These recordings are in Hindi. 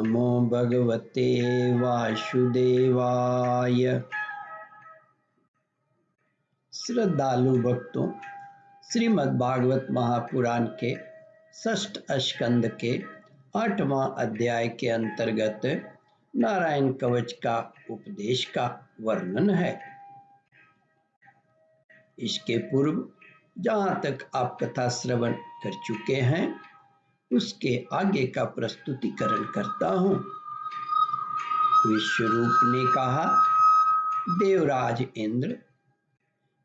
नमो भगवते वासुदेवाय। श्रद्धालु भक्तों, श्रीमद् भागवत महापुराण के षष्ठ स्कंद के 8वां अध्याय के अंतर्गत नारायण कवच का उपदेश का वर्णन है। इसके पूर्व जहाँ तक आप कथा श्रवण कर चुके हैं उसके आगे का प्रस्तुतिकरण करता हूँ। विश्वरूप ने कहा, देवराज इंद्र,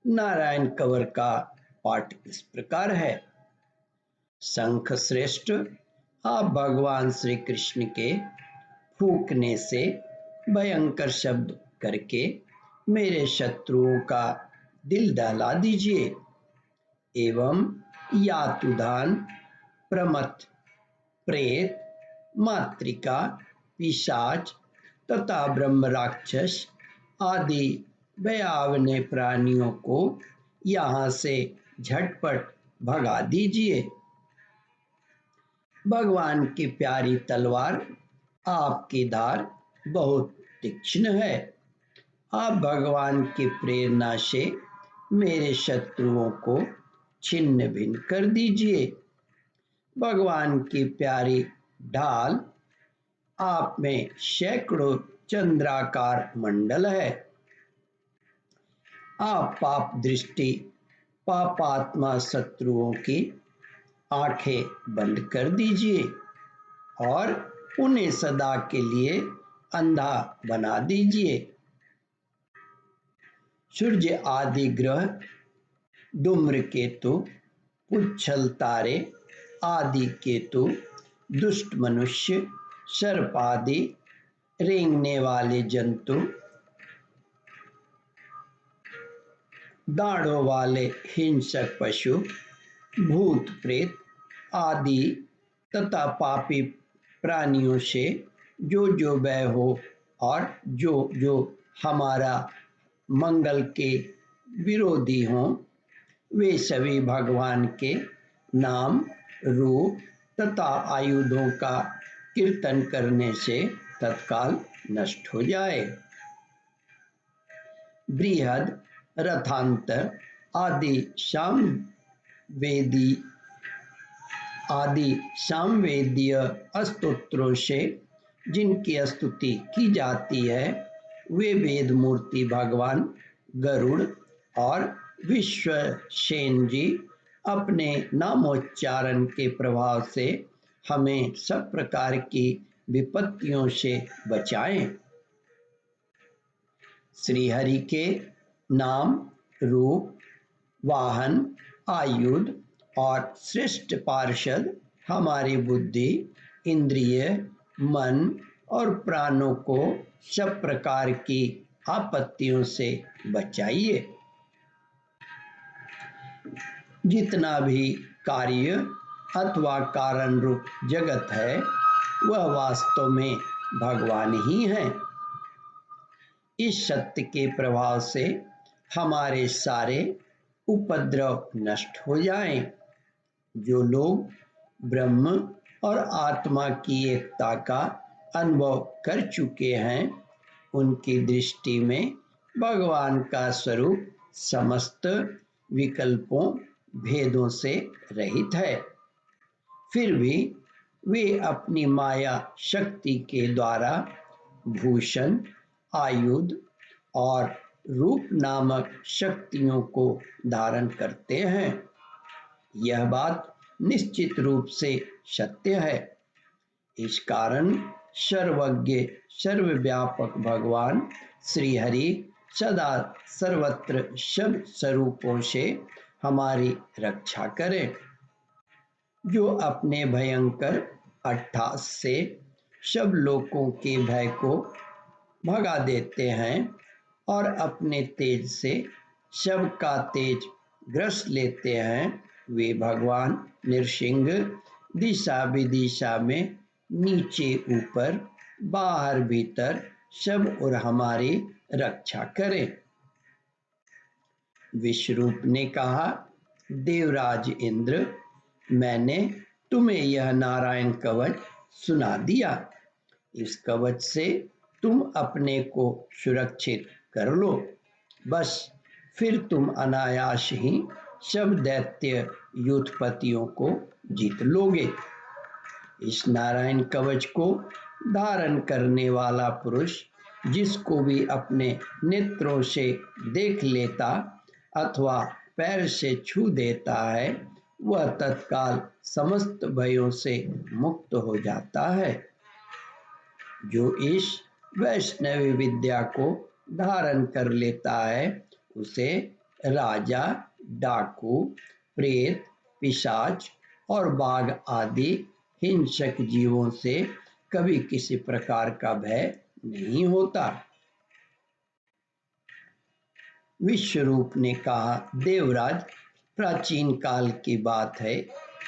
नारायण कवर का पाठ इस प्रकार है। शंख श्रेष्ठ, आप भगवान श्री कृष्ण के फूंकने से भयंकर शब्द करके मेरे शत्रुओं का दिल दहला दीजिए एवं यातुधान, प्रमथ, प्रेत, मातृका, पिशाच तथा ब्रह्म राक्षस आदि भयावने प्राणियों को यहाँ से झटपट भगा दीजिए। भगवान की प्यारी तलवार आपकी धार बहुत तीक्ष्ण है। आप भगवान की प्रेरणा से मेरे शत्रुओं को छिन्न भिन्न कर दीजिए। भगवान की प्यारी ढाल आप में सैकड़ों चंद्राकार मंडल है। आप पाप दृष्टि पापात्मा शत्रुओं की आंखें बंद कर दीजिए और उन्हें सदा के लिए अंधा बना दीजिए। सूर्य आदि ग्रह, धूम्रकेतु, पुच्छल तारे आदि केतु, दुष्ट मनुष्य, सर्प आदि रेंगने वाले जंतु, दाढ़ों वाले हिंसक पशु, भूत प्रेत आदि तथा पापी प्राणियों से जो भय हो और जो हमारा मंगल के विरोधी हों, वे सभी भगवान के नाम, रूप तथा आयुधों का कीर्तन करने से तत्काल नष्ट हो जाए। बृहद, रथांतर आदि सामवेदीय स्तोत्रों से जिनकी स्तुति की जाती है, वे वेद मूर्ति भगवान गरुड़ और विश्वसेन जी अपने नामोच्चारण के प्रभाव से हमें सब प्रकार की विपत्तियों से बचाएं। श्री हरि के नाम, रूप, वाहन, आयुध और श्रेष्ठ पार्षद हमारी बुद्धि, इंद्रिय, मन और प्राणों को सब प्रकार की आपत्तियों से बचाइए। जितना भी कार्य अथवा कारण रूप जगत है वह वास्तव में भगवान ही है। इस सत्य के प्रभाव से हमारे सारे उपद्रव नष्ट हो जाएं। जो लोग ब्रह्म और आत्मा की एकता का अनुभव कर चुके हैं, उनकी दृष्टि में भगवान का स्वरूप समस्त विकल्पों भेदों से रहित है। फिर भी वे अपनी माया शक्ति के द्वारा भूषण, आयुध और रूप नामक शक्तियों को धारण करते हैं। यह बात निश्चित रूप से सत्य है। इस कारण सर्वज्ञ सर्वव्यापक भगवान श्री हरि सदा सर्वत्र सब स्वरूपों से हमारी रक्षा करें। जो अपने भयंकर अट्टहास से सब लोगों के भय को भगा देते हैं और अपने तेज से सबका तेज ग्रस लेते हैं, वे भगवान नृसिंह दिशा विदिशा में नीचे ऊपर बाहर भीतर सब और हमारी रक्षा करें। विश्वरूप ने कहा, देवराज इंद्र, मैंने तुम्हें यह नारायण कवच सुना दिया। इस कवच से तुम अपने को सुरक्षित कर लो, बस फिर तुम अनायास ही सब दैत्य युद्धपतियों को जीत लोगे। इस नारायण कवच को धारण करने वाला पुरुष जिसको भी अपने नेत्रों से देख लेता अथवा पैर से छू देता है, वह तत्काल समस्त भयों से मुक्त हो जाता है। जो इस वैष्णवी विद्या को धारण कर लेता है, उसे राजा, डाकू, प्रेत, पिशाच और बाघ आदि हिंसक जीवों से कभी किसी प्रकार का भय नहीं होता। विश्वरूप ने कहा, देवराज, प्राचीन काल की बात है,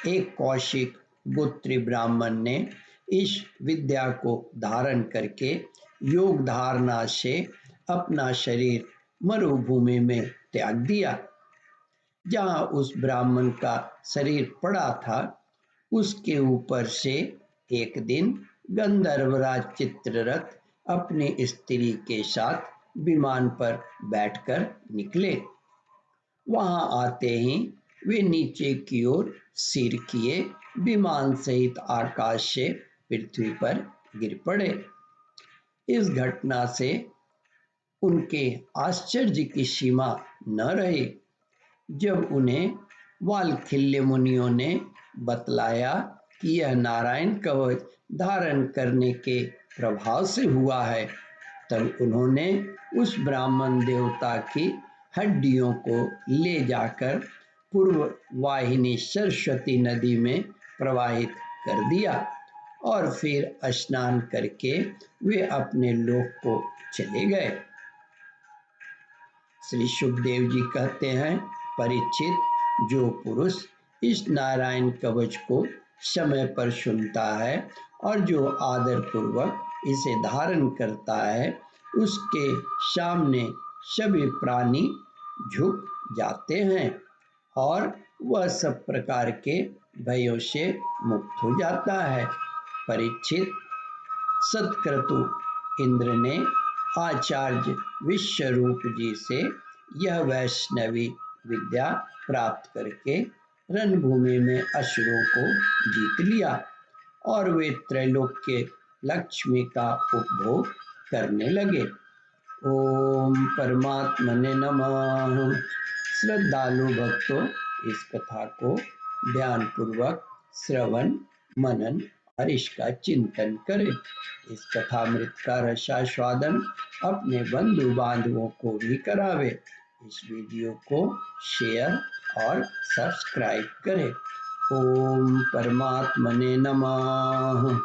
एक कौशिक गोत्री ब्राह्मण ने इस विद्या को धारण करके योग धारणा से अपना शरीर मरुभूमि में त्याग दिया। जहाँ उस ब्राह्मण का शरीर पड़ा था, उसके ऊपर से एक दिन गंधर्वराज चित्ररथ अपनी स्त्री के साथ विमान पर बैठकर निकले। वहां आते ही वे नीचे की ओर सिर किए विमान सहित आकाश से पृथ्वी पर गिर पड़े। इस घटना से उनके आश्चर्य की सीमा न रही। जब उन्हें वालखिल्य मुनियों ने बतलाया कि यह नारायण कवच धारण करने के प्रभाव से हुआ है, तब उन्होंने उस ब्राह्मण देवता की हड्डियों को ले जाकर पूर्व वाहिनी सरस्वती नदी में प्रवाहित कर दिया और फिर स्नान करके वे अपने लोक को चले गए। श्री सुखदेव जी कहते हैं, परीक्षित, जो पुरुष इस नारायण कवच को समय पर सुनता है और जो आदर पूर्वक इसे धारण करता है, उसके सामने सभी प्राणी झुक जाते हैं और वह सब प्रकार के भयों से मुक्त हो जाता है। परीक्षित, सत्क्रतु इंद्र ने आचार्य विश्वरूप जी से यह वैष्णवी विद्या प्राप्त करके रणभूमि में असुरों को जीत लिया और वे त्रैलोक्य लक्ष्मी का उपभोग करने लगे। ओम परमात्मने नमः। श्रद्धालु भक्तों, इस कथा को ध्यान पूर्वक श्रवण मनन और इसका चिंतन करें। इस कथामृत का रसास्वादन अपने बंधु बांधवों को भी करावे। इस वीडियो को शेयर और सब्सक्राइब करें। ओम परमात्मने नमः।